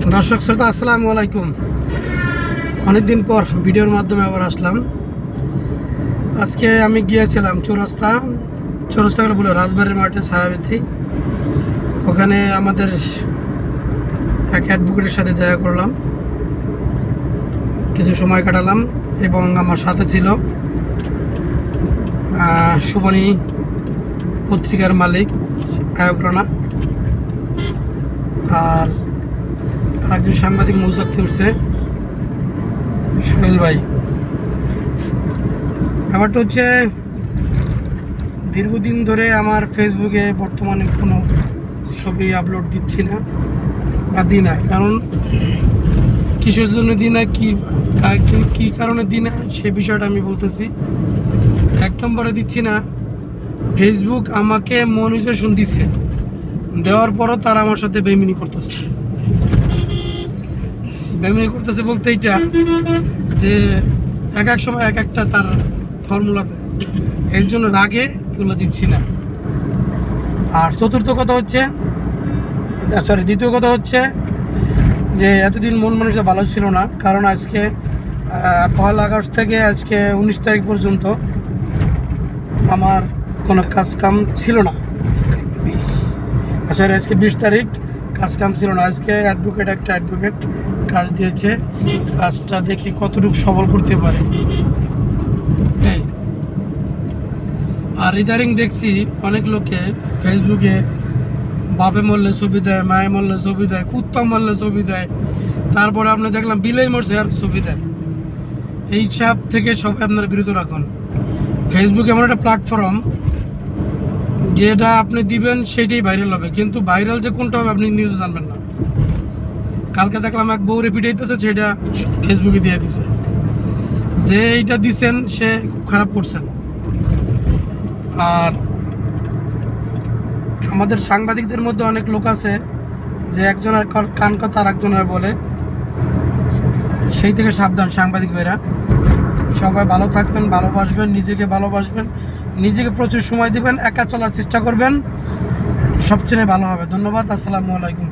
দর্শক শ্রোতা আসসালামু আলাইকুম। অনেকদিন পর ভিডিওর মাধ্যমে আবার আসলাম। আজকে আমি গিয়েছিলাম চৌরাস্তা করে বলে রাজবাড়ির মাঠে ছায়াবিথি। ওখানে আমাদের এক অ্যাডভোকেটের সাথে দেখা করলাম, কিছু সময় কাটালাম এবং আমার সাথে ছিল সুবনী পত্রিকার মালিক আয়ব রানা আর একজন সাংবাদিক মৌসাক্তি উঠছে সোহেল ভাই। ব্যাপারটা হচ্ছে দীর্ঘদিন ধরে আমার ফেসবুকে বর্তমানে কোনো ছবি আপলোড দিচ্ছি না বা দিই না, কারণ কিসের জন্য দিই না, কী কারণে দিই না সে বিষয়টা আমি বলতেছি। এক নম্বরে দিচ্ছি না, ফেসবুক আমাকে মনিটাইজেশন দিচ্ছে, দেওয়ার পরও তারা আমার সাথে বেইমানি করতেছে বলতে এইটা যে এক সময় এক একটা তার ফর্মুলা দেয়, এর জন্য রাগে এগুলো দিচ্ছি না। আর দ্বিতীয় কথা হচ্ছে যে এতদিন মন মানুষের ভালো ছিল না, কারণ আজকে 1 আগস্ট থেকে আজকে 19 তারিখ পর্যন্ত আমার কোনো কাজকাম ছিল না। আজকে 20 তারিখ, কাজকাম ছিল না। আজকে একটা অ্যাডভোকেট কাজ দিয়েছে, কাজটা দেখি কতটুকু সফল করতে পারে। আর ইদারিং দেখছি অনেক লোকে ফেসবুকে বাপে মরলে ছবি দেয়, মায়ে মরলে ছবি দেয়, কুত্তা মরলে ছবি দেয়, তারপরে আপনি দেখলাম বিলেই মরছে আর ছবি দেয়। এই সব থেকে সবাই আপনারা বিরত রাখুন। ফেসবুক এমন একটা প্ল্যাটফর্ম যেটা আপনি দিবেন সেটাই ভাইরাল হবে, কিন্তু ভাইরাল যে কোনটা হবে আপনি নিউজ জানবেন না। কালকে দেখলাম এক বউ রেপিট হইতেছে, সেটা ফেসবুকে দিয়ে দিছে, যে এইটা দিছেন সে খুব খারাপ করছেন। আর আমাদের সাংবাদিকদের মধ্যে অনেক লোক আছে যে একজনের কান কথা আর একজনের বলে, সেই থেকে সাবধান সাংবাদিক ভাইরা। সবাই ভালো থাকবেন, ভালোবাসবেন, নিজেকে ভালোবাসবেন, নিজেকে প্রচুর সময় দিবেন, একা চলার চেষ্টা করবেন, সবচেয়ে ভালো হবে। ধন্যবাদ। আসসালামু আলাইকুম।